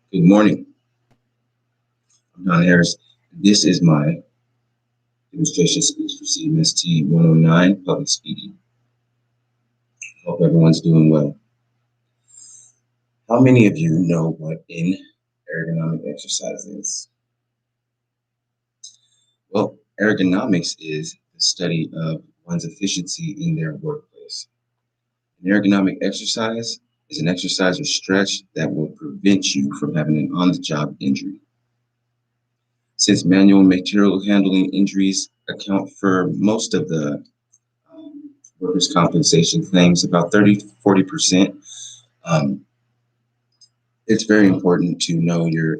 Good morning. I'm Don Harris. This is my demonstration speech for CMST 109, public speaking. Hope everyone's doing well. How many of you know what an ergonomic exercise is? Well, ergonomics is the study of one's efficiency in their workplace. An ergonomic exercise is an exercise or stretch that will prevent you from having an on-the-job injury. Since manual material handling injuries account for most of the workers' compensation claims, about 30 to 40%. Um, it's very important to know your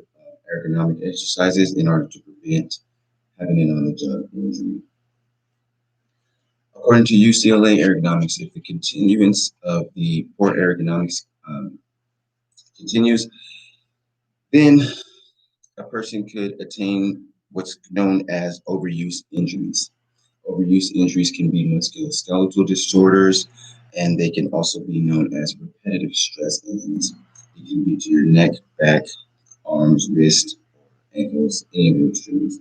ergonomic exercises in order to prevent having an on-the-job injury. According to UCLA ergonomics, if the continuance of the poor ergonomics continues, then a person could attain what's known as overuse injuries. Overuse injuries can be musculoskeletal disorders, and they can also be known as repetitive stress injuries. It can be to your neck, back, arms, wrists, ankles, any of the extremities.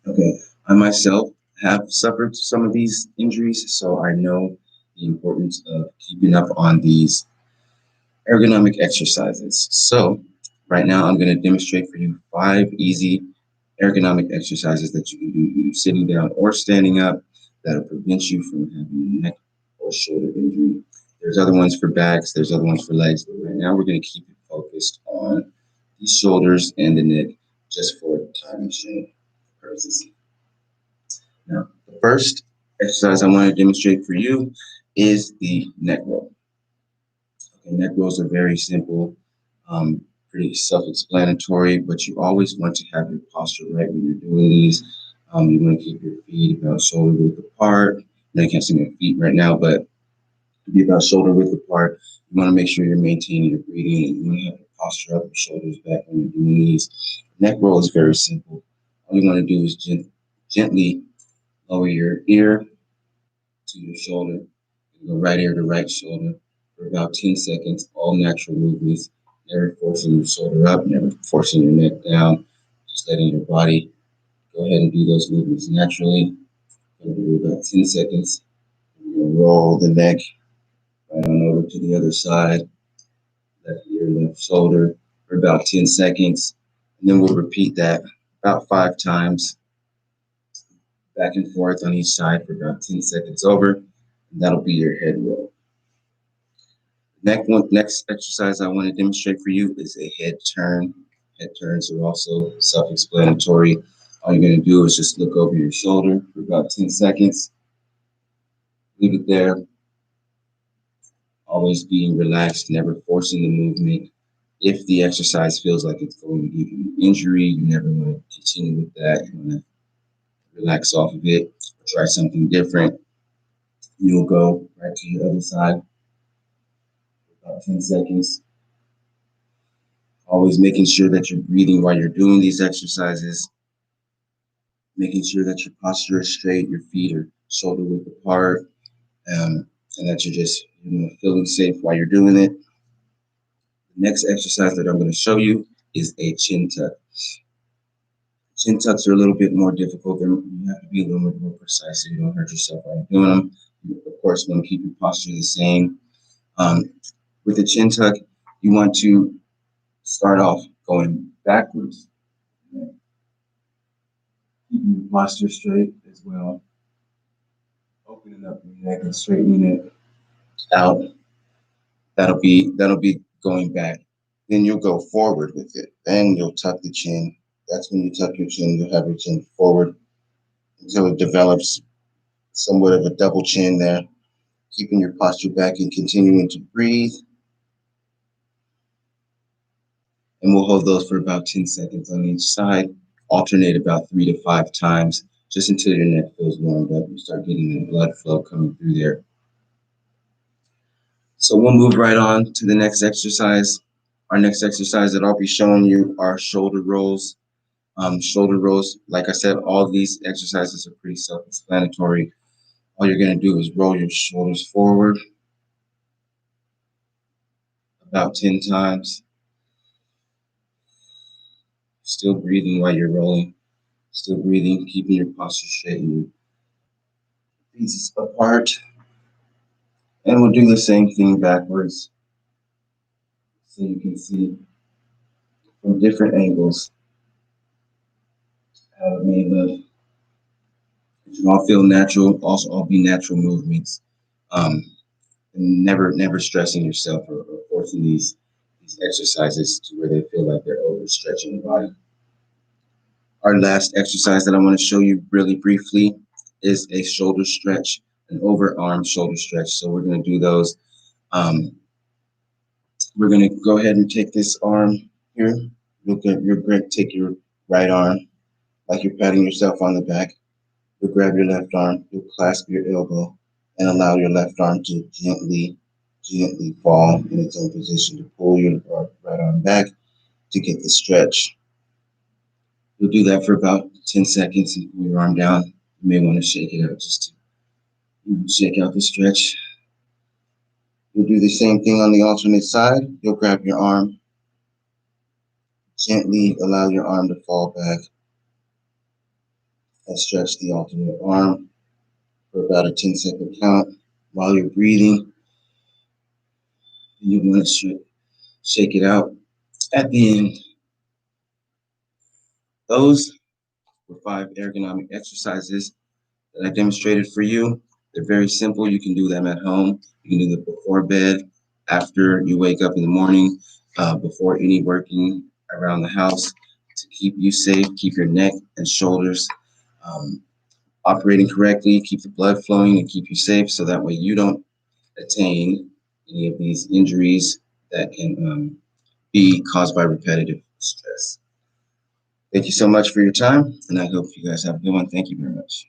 Okay, I myself have suffered some of these injuries, so I know the importance of keeping up on these ergonomic exercises. So, right now, I'm going to demonstrate for you 5 easy ergonomic exercises that you can do either sitting down or standing up that'll prevent you from having a neck or shoulder injury. There's other ones for backs, there's other ones for legs, but right now we're going to keep it focused on the shoulders and the neck just for time constraint purposes. Now, the first exercise I want to demonstrate for you is the neck roll. Okay, neck rolls are very simple, um, pretty self-explanatory, but you always want to have your posture right when you're doing these. You want to keep your feet about shoulder width apart. Now you can't see my feet right now, but be about shoulder width apart. You want to make sure you're maintaining your breathing, and you want to have your posture up, your shoulders back when you're doing these. Neck roll is very simple. All you want to do is gently lower your ear to your shoulder, and go right ear to right shoulder for about 10 seconds, all natural movements, never forcing your shoulder up, never forcing your neck down, just letting your body go ahead and do those movements naturally. Going to do about 10 seconds. We're going to roll the neck right on over to the other side, left ear, left shoulder for about 10 seconds. And then we'll repeat that about 5 times, back and forth on each side for about 10 seconds over. And that'll be your head roll. Next exercise I want to demonstrate for you is a head turn. Head turns are also self-explanatory. All you're going to do is just look over your shoulder for about 10 seconds. Leave it there. Always being relaxed, never forcing the movement. If the exercise feels like it's going to give you an injury, you never want to continue with that. You want to relax off of it or try something different. You'll go right to your other side for about 10 seconds. Always making sure that you're breathing while you're doing these exercises, making sure that your posture is straight, your feet are shoulder width apart, and that you're just feeling safe while you're doing it. The next exercise that I'm going to show you is a chin tuck. Chin tucks are a little bit more difficult. You have to be a little bit more precise so you don't hurt yourself while you're doing them. You, of course, want to keep your posture the same. Um, with a chin tuck, you want to start off going backwards. Keeping your posture straight as well. Opening up your neck and straightening it out. That'll be going back. Then you'll go forward with it. Then you'll tuck the chin. That's when you tuck your chin. You'll have your chin forward until it develops somewhat of a double chin there. Keeping your posture back and continuing to breathe. And we'll hold those for about 10 seconds on each side. Alternate about 3 to 5 times, just until your neck feels warmed up. You start getting the blood flow coming through there. So we'll move right on to the next exercise. Our next exercise that I'll be showing you are shoulder rolls. Shoulder rolls, like I said, all these exercises are pretty self-explanatory. All you're going to do is roll your shoulders forward about 10 times. Still breathing while you're rolling. Still breathing, keeping your posture straight and your feet apart. And we'll do the same thing backwards so you can see from different angles how it may look. It should all feel natural, also all be natural movements. Um, and never stressing yourself or forcing these exercises to where they feel like they're overstretching the body. Our last exercise that I want to show you really briefly is a shoulder stretch, an overarm shoulder stretch. So we're going to do those. We're going to go ahead and take this arm here. You're going to take your right arm like you're patting yourself on the back. You'll grab your left arm, you'll clasp your elbow, and allow your left arm to gently fall in its own position to pull your right arm back to get the stretch. You'll do that for about 10 seconds and pull your arm down. You may want to shake it out just to shake out the stretch. You'll do the same thing on the alternate side. You'll grab your arm, gently allow your arm to fall back and stretch the alternate arm for about a 10-second count. While you're breathing, you want to shake it out at the end. Those were 5 ergonomic exercises that I demonstrated for you. They're very simple. You can do them at home. You can do them before bed, after you wake up in the morning, before any working around the house to keep you safe, keep your neck and shoulders operating correctly, keep the blood flowing, and keep you safe so that way you don't attain any of these injuries that can be caused by repetitive stress. Thank you so much for your time, and I hope you guys have a good one. Thank you very much.